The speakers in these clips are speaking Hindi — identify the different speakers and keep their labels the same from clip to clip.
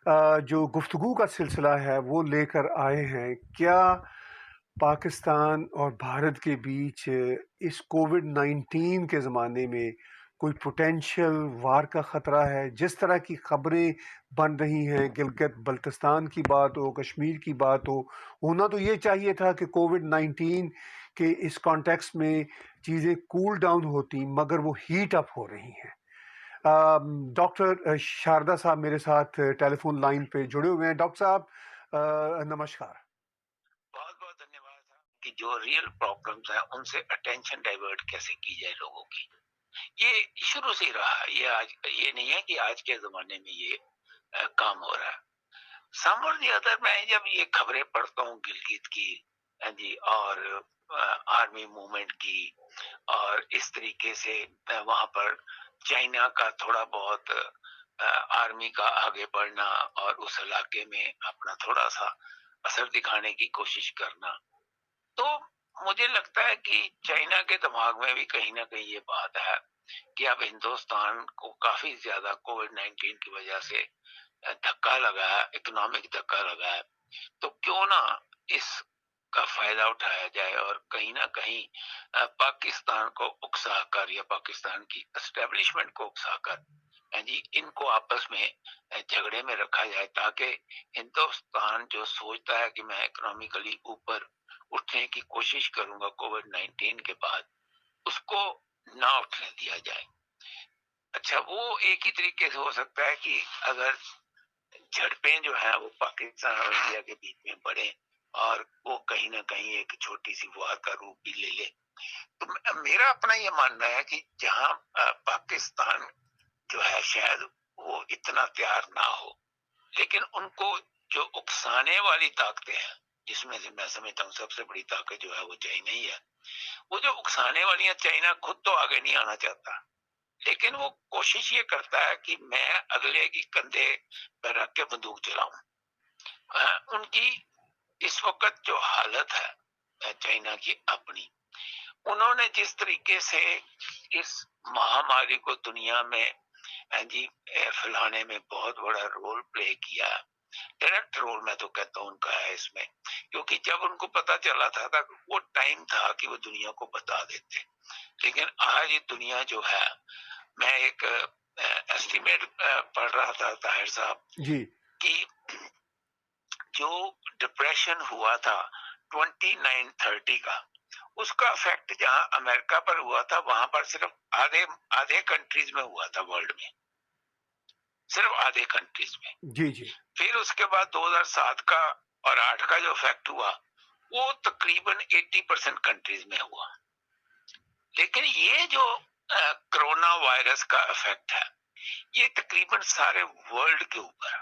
Speaker 1: जो गुफ्तगू का सिलसिला है वो लेकर आए हैं। क्या पाकिस्तान और भारत के बीच इस कोविड-19 के ज़माने में कोई पोटेंशियल वार का ख़तरा है? जिस तरह की ख़बरें बन रही हैं, गिलगित-बल्तिस्तान की बात हो, कश्मीर की बात हो, होना तो ये चाहिए था कि कोविड-19 के इस कॉन्टेक्स्ट में चीज़ें कूल डाउन होती, मगर वो हीट अप हो रही हैं। डॉक्टर शारदा साहब मेरे साथ टेलीफोन लाइन पे जुड़े हुए हैं। डॉक्टर साहब, नमस्कार।
Speaker 2: बहुत बहुत धन्यवाद कि जो रियल प्रॉब्लम्स है उनसे अटेंशन डाइवर्ट कैसे की जाए लोगों की। ये शुरू से ही रहा है, ये नहीं है कि आज के जमाने में ये काम हो रहा है। सम और दी अदर मैं जब ये खबरें पढ़ता हूँ गिलगित की, जी, और आर्मी मूवमेंट की, और इस तरीके से वहां पर चाइना का थोड़ा बहुत आर्मी का आगे बढ़ना और उस इलाके में अपना थोड़ा सा असर दिखाने की कोशिश करना, तो मुझे लगता है कि चाइना के दिमाग में भी कहीं ना कहीं ये बात है कि अब हिंदुस्तान को काफी ज्यादा कोविड-19 की वजह से धक्का लगा है, इकोनॉमिक धक्का लगा है। तो क्यों ना इस का फायदा उठाया जाए और कहीं ना कहीं पाकिस्तान को उकसाकर या पाकिस्तान की एस्टेब्लिशमेंट को उकसाकर जी इनको आपस में झगड़े में रखा जाए, ताकि हिंदुस्तान जो सोचता है कि मैं इकोनॉमिकली ऊपर उठने की कोशिश करूंगा कोविड-19 के बाद, उसको ना उठने दिया जाए। अच्छा, वो एक ही तरीके से हो सकता है कि अगर झड़पें जो है वो पाकिस्तान और इंडिया के बीच में बढ़े और वो कहीं ना कहीं एक छोटी सी वार का रूप भी ले ले। तो मेरा अपना ये मानना है कि जहां पाकिस्तान जो है शायद वो इतना तैयार ना हो, लेकिन उनको जो उकसाने वाली ताकतें हैं, जिसमें से मैं समझता हूँ सबसे बड़ी ताकत जो है वो चाइना ही है। वो जो उकसाने वाली है, चाइना खुद तो आगे नहीं आना चाहता, लेकिन वो कोशिश ये करता है कि मैं अगले की कंधे पर रख के बंदूक चलाऊं। उनकी इस वक्त जो हालत है चाइना की अपनी, उन्होंने जिस तरीके से इस महामारी को दुनिया में जी फैलाने में बहुत बड़ा रोल प्ले किया, डायरेक्ट रोल मैं तो कहता हूँ उनका है इसमें, क्योंकि जब उनको पता चला था वो टाइम था कि वो दुनिया को बता देते। लेकिन आज ये दुनिया जो है, मैं एक एस्टिमेट पढ़ रहा था ताहिर साहब
Speaker 1: जी।
Speaker 2: कि जो डिप्रेशन हुआ था 2930 का, उसका इफेक्ट जहां अमेरिका पर हुआ था वहां पर सिर्फ आधे आधे कंट्रीज में हुआ था वर्ल्ड में, सिर्फ आधे कंट्रीज में।
Speaker 1: जी, जी।
Speaker 2: फिर उसके बाद 2007 का और 8 का जो इफेक्ट हुआ वो तकरीबन 80% कंट्रीज में हुआ। लेकिन ये जो कोरोना वायरस का इफेक्ट है, ये तकरीबन सारे वर्ल्ड के ऊपर है।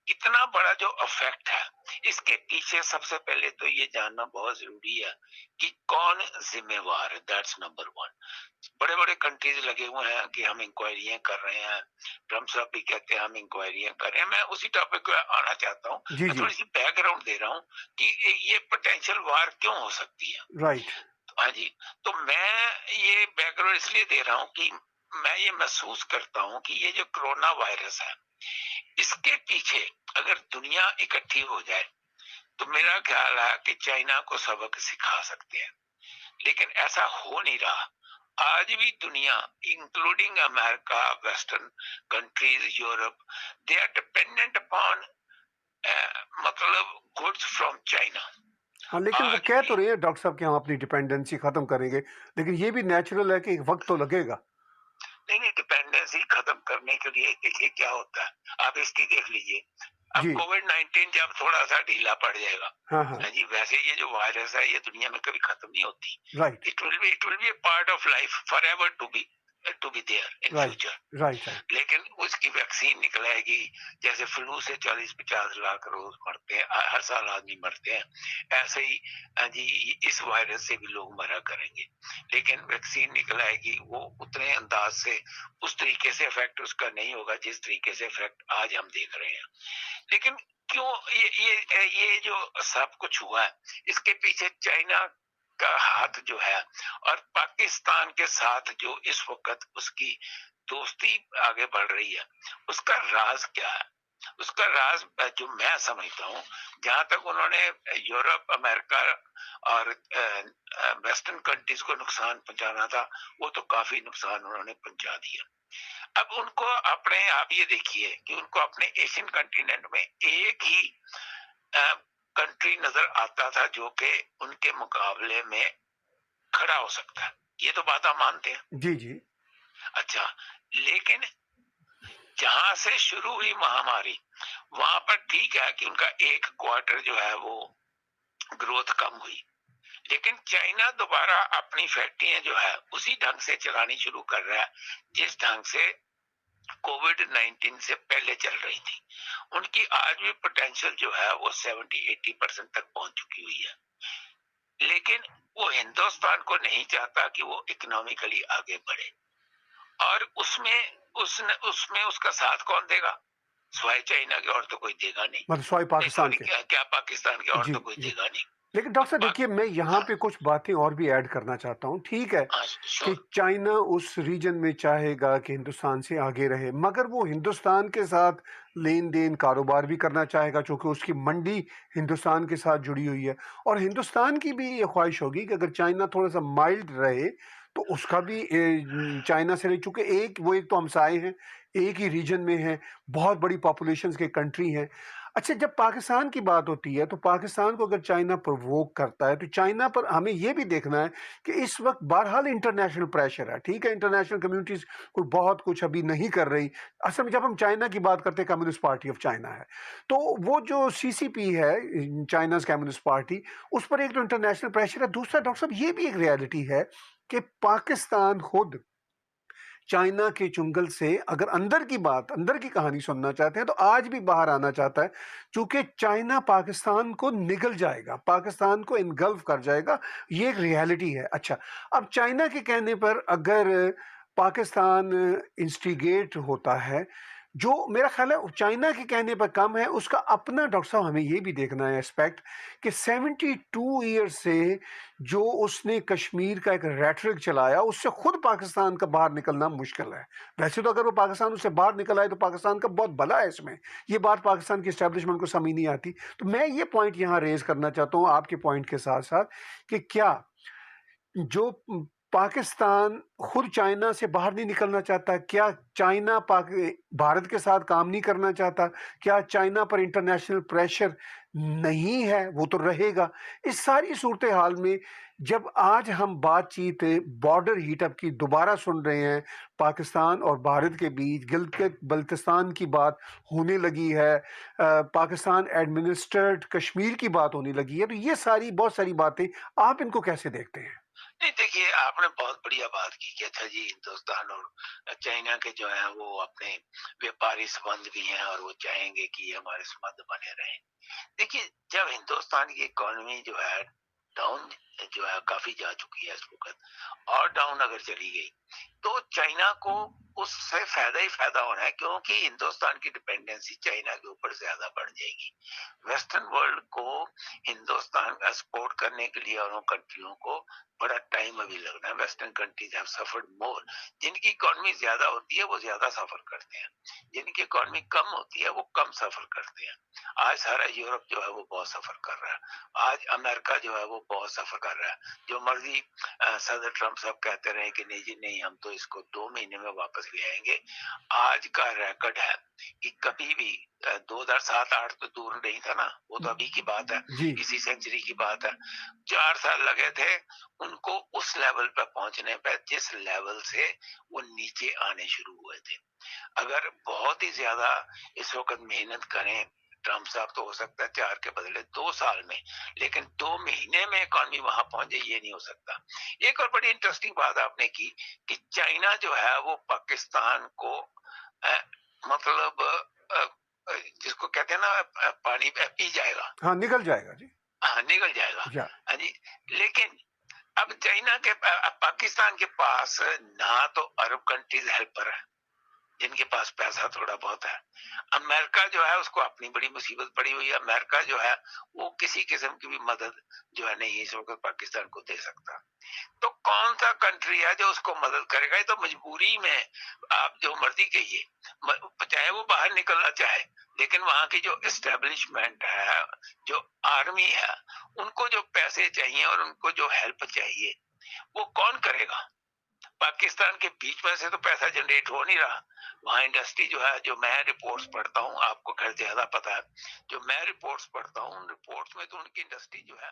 Speaker 2: इतना बड़ा जो इफेक्ट है, इसके पीछे सबसे पहले तो ये जानना बहुत जरूरी है कि कौन जिम्मेवार है। That's number one. बड़े बड़े कंट्रीज लगे हुए हैं कि हम इंक्वायरियां कर रहे हैं, ट्रम्प साहब भी कहते हैं हम इंक्वायरियां कर रहे हैं। मैं उसी टॉपिक पे आना चाहता हूँ।
Speaker 1: जी,
Speaker 2: मैं
Speaker 1: जी।
Speaker 2: थोड़ी सी बैकग्राउंड दे रहा हूँ कि ये पोटेंशियल वार क्यों हो सकती है।
Speaker 1: राइट।
Speaker 2: हाँ जी। तो मैं ये बैकग्राउंड इसलिए दे रहा हूँ कि मैं ये महसूस करता हूँ कि ये जो कोरोना वायरस है, इसके पीछे अगर दुनिया इकट्ठी हो जाए तो मेरा ख्याल है कि चाइना को सबक सिखा सकते हैं। लेकिन ऐसा हो नहीं रहा। आज भी दुनिया, including America, western countries, Europe, they are dependent upon मतलब गुड्स फ्रॉम चाइना।
Speaker 1: हाँ, लेकिन वो
Speaker 2: आज
Speaker 1: कह तो
Speaker 2: भी
Speaker 1: रहे हैं डॉक्टर साहब कि हम अपनी डिपेंडेंसी ख़त्म करेंगे, लेकिन ये भी नेचुरल है कि एक वक़्त तो लगेगा।
Speaker 2: नहीं नहीं, डिपेंडेंसी खत्म करने के लिए देखिए क्या होता है, आप इसकी देख लीजिए। अब
Speaker 1: जी।
Speaker 2: कोविड-19 जब थोड़ा सा ढीला पड़ जाएगा,
Speaker 1: हाँ, हाँ।
Speaker 2: हाँ जी, वैसे ये जो वायरस है ये दुनिया में कभी खत्म नहीं होती।
Speaker 1: Right,
Speaker 2: it will be a part of life forever to be there in
Speaker 1: right,
Speaker 2: future.
Speaker 1: Right, right.
Speaker 2: लेकिन उसकी वैक्सीन निकल आएगी। जैसे फ्लू से 40-50 लाख रोज मरते हैं, हर साल आदमी मरते हैं, ऐसे ही जी इस वायरस से भी लोग मरा करेंगे। लेकिन वैक्सीन निकल आएगी, वो उतने अंदाज से उस तरीके से इफेक्ट उसका नहीं होगा जिस तरीके से इफेक्ट आज हम देख रहे हैं। लेकिन क्यों ये जो सब कुछ हुआ है, इसके पीछे चाइना का हाथ जो है, और पाकिस्तान के साथ जो इस वक्त उसकी दोस्ती आगे बढ़ रही है, उसका राज क्या है? उसका राज जो मैं समझता हूँ, जहाँ तक उन्होंने यूरोप, अमेरिका और वेस्टर्न कंट्रीज को नुकसान पहुंचाना था, वो तो काफी नुकसान उन्होंने पहुंचा दिया। अब उनको अपने, आप ये देखिए कि उनको अपने एशियन कंटिनेंट में एक ही कंट्री नजर आता था जो कि उनके मुकाबले में खड़ा हो सकता है। ये तो बात आप मानते हैं।
Speaker 1: जी, जी।
Speaker 2: अच्छा, लेकिन जहां से शुरू हुई महामारी, वहां पर ठीक है कि उनका एक क्वार्टर जो है वो ग्रोथ कम हुई, लेकिन चाइना दोबारा अपनी फैक्ट्रियां जो है उसी ढंग से चलानी शुरू कर रहा है जिस ढंग से कोविड-19 से पहले चल रही थी। उनकी आज भी पोटेंशियल जो है वो 70-80% तक पहुंच चुकी हुई है, लेकिन वो हिंदुस्तान को नहीं चाहता कि वो इकोनॉमिकली आगे बढ़े। और उसने उसमें उसका साथ कौन देगा? सिवाय चाइना के और तो कोई देगा नहीं।
Speaker 1: मतलब सॉरी
Speaker 2: नहीं,
Speaker 1: पाकिस्तान
Speaker 2: सॉरी,
Speaker 1: के।
Speaker 2: क्या पाकिस्तान के और
Speaker 1: जी,
Speaker 2: तो कोई
Speaker 1: जी।
Speaker 2: देगा नहीं।
Speaker 1: लेकिन
Speaker 2: तो
Speaker 1: डॉक्टर साहब देखिए, मैं यहाँ
Speaker 2: हाँ,
Speaker 1: पे कुछ बातें और भी ऐड करना चाहता हूँ। ठीक है
Speaker 2: हाँ,
Speaker 1: कि
Speaker 2: श्योर।
Speaker 1: चाइना उस रीजन में चाहेगा कि हिंदुस्तान से आगे रहे, मगर वो हिंदुस्तान के साथ लेन-देन, कारोबार भी करना चाहेगा क्योंकि उसकी मंडी हिंदुस्तान के साथ जुड़ी हुई है। और हिंदुस्तान की भी ये ख्वाहिश होगी कि अगर चाइना थोड़ा-सा माइल्ड रहे, तो उसका भी चाइना से, चूँकि एक तो हमसाए हैं, एक ही रीजन में हैं, बहुत बड़ी पॉपुलेशंस के कंट्री हैं। अच्छा, जब पाकिस्तान की बात होती है, तो पाकिस्तान को अगर चाइना प्रोवोक करता है, तो चाइना पर हमें ये भी देखना है कि इस वक़्त बहरहाल इंटरनेशनल प्रेशर है, ठीक है? इंटरनेशनल कम्युनिटीज़ कोई बहुत कुछ अभी नहीं कर रही। असल में जब हम चाइना की बात करते हैं, कम्युनिस्ट पार्टी ऑफ चाइना है, तो वो जो सीसीपी है, चाइनाज़ कम्युनिस्ट पार्टी, उस पर एक तो इंटरनेशनल प्रेशर है, दूसरा डॉक्टर साहब ये भी एक रियलिटी है कि पाकिस्तान खुद चाइना के चुंगल से अगर अंदर की कहानी सुनना चाहते हैं, तो आज भी बाहर आना चाहता है, चूंकि चाइना पाकिस्तान को निगल जाएगा, पाकिस्तान को इनगल्फ कर जाएगा। ये एक रियलिटी है। अच्छा, अब चाइना के कहने पर अगर पाकिस्तान इंस्टिगेट होता है, जो मेरा ख्याल है चाइना के कहने पर कम है, उसका अपना, डॉक्टर साहब हमें ये भी देखना है एस्पेक्ट कि 72 ईयर्स से जो उसने कश्मीर का एक रेटरिक चलाया, उससे खुद पाकिस्तान का बाहर निकलना मुश्किल है। वैसे तो अगर वो पाकिस्तान उससे बाहर निकल आए, तो पाकिस्तान का बहुत भला है इसमें। ये बात पाकिस्तान की एस्टेब्लिशमेंट को समझ नहीं आती। तो मैं ये पॉइंट यहाँ रेज करना चाहता हूँ आपके पॉइंट के साथ साथ कि क्या जो पाकिस्तान खुद चाइना से बाहर नहीं निकलना चाहता, क्या चाइना भारत के साथ काम नहीं करना चाहता, क्या चाइना पर इंटरनेशनल प्रेशर नहीं है, वो तो रहेगा। इस सारी सूरत हाल में जब आज हम बातचीत बॉर्डर हीटअप की दोबारा सुन रहे हैं, पाकिस्तान और भारत के बीच गिलगित बल्तिस्तान की बात होने लगी है, पाकिस्तान एडमिनिस्ट्रेड कश्मीर की बात होने लगी है, तो ये सारी बहुत सारी बातें आप इनको कैसे देखते हैं?
Speaker 2: नहीं, देखिए, आपने बहुत बढ़िया बात की कि अच्छा जी, हिंदुस्तान और चाइना के जो है वो अपने व्यापारी संबंध भी हैं और वो चाहेंगे कि हमारे संबंध बने रहें। देखिए, जब हिंदुस्तान की इकोनॉमी जो है डाउन, जो है काफी जा चुकी है इस वक्त, और डाउन अगर चली गई, तो चाइना को उससे फायदा ही फायदा होना है, क्योंकि हिंदुस्तान की डिपेंडेंसी चाइना के ऊपर ज्यादा बढ़ जाएगी। वेस्टर्न वर्ल्ड को हिंदुस्तान का सपोर्ट करने के लिए और उन कंट्रियों को बड़ा टाइम अभी लगना है। वेस्टर्न कंट्रीज हैव सफर्ड मोर। जिनकी इकोनॉमी ज्यादा होती है वो ज्यादा सफर करते हैं, जिनकी इकोनॉमी कम होती है वो कम सफर करते हैं। आज सारा यूरोप जो है वो बहुत सफर कर रहा है, आज अमेरिका जो है वो बहुत सफर कर रहा है। जो मर्जी सदर ट्रम्प साहब कहते रहे कि नहीं जी नहीं, हम तो इसको 2 महीने में वापस ले आएंगे। आज का रिकॉर्ड है कि कभी भी 2007-8 तो दूर नहीं था ना, वो तो अभी की बात है,
Speaker 1: जी।
Speaker 2: इसी सेंचुरी की बात है। 4 साल लगे थे उनको उस लेवल पर पहुंचने पर जिस लेवल से वो नीचे आने शुरू हुए थे। अगर बहुत ही ज्यादा इस वक्त मेहनत करें ट्रम्प साहब, तो हो सकता है 4 के बदले 2 साल में, लेकिन 2 महीने में इकॉनमी वहां पहुंचे ये नहीं हो सकता। एक और बड़ी इंटरेस्टिंग बात आपने की कि चाइना जो है वो पाकिस्तान को अ, मतलब जिसको कहते हैं ना, पानी पी जाएगा।
Speaker 1: हाँ, निकल जाएगा जी।
Speaker 2: हाँ, निकल जाएगा।
Speaker 1: या
Speaker 2: हाँ जी, लेकिन अब चाइना के पाकिस्तान के पास ना तो अरब कंट्रीज हेल्पर है, जिनके पास पैसा थोड़ा बहुत है। अमेरिका जो है उसको अपनी बड़ी मुसीबत पड़ी हुई है। अमेरिका जो है वो किसी किस्म की भी मदद जो है नहीं इस वक्त पाकिस्तान को दे सकता। तो कौन सा कंट्री है जो उसको मदद करेगा? ये तो मजबूरी में आप जो मर्जी कहिए, चाहे वो बाहर निकलना चाहे, लेकिन वहां की जो एस्टेब्लिशमेंट है, जो आर्मी है, उनको जो पैसे चाहिए और उनको जो हेल्प चाहिए, वो कौन करेगा? पाकिस्तान के बीच में से तो पैसा जनरेट हो नहीं रहा। वहाँ इंडस्ट्री जो है, जो मैं रिपोर्ट्स पढ़ता हूँ, आपको खैर ज्यादा पता है, जो मैं रिपोर्ट्स पढ़ता हूँ, उन रिपोर्ट्स में तो उनकी इंडस्ट्री जो है